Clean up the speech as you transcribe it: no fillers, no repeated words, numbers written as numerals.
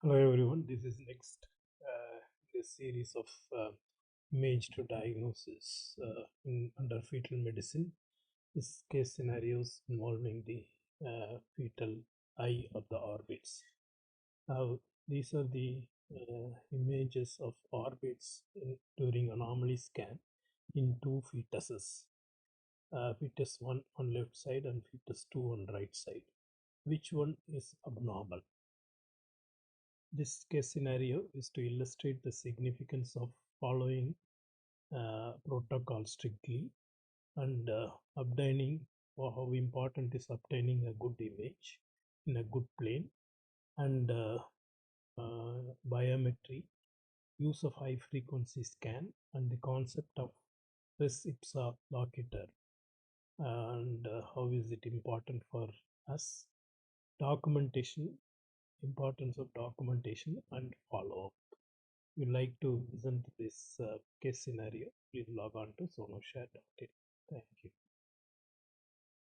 Hello everyone, this is next in a series of image to diagnosis under fetal medicine. This case scenarios involving the fetal eye of the orbits. Now, these are the images of orbits during anomaly scan in two fetuses. Fetus 1 on left side and fetus 2 on right side. Which one is abnormal? This case scenario is to illustrate the significance of following protocol strictly and obtaining, or how important is obtaining a good image in a good plane, and biometry, use of high frequency scan, and the concept of res ipsa locator, and how is it important for us, documentation, importance of documentation and follow-up. If you like to listen to this case scenario, please log on to sonoshare.in. Thank you.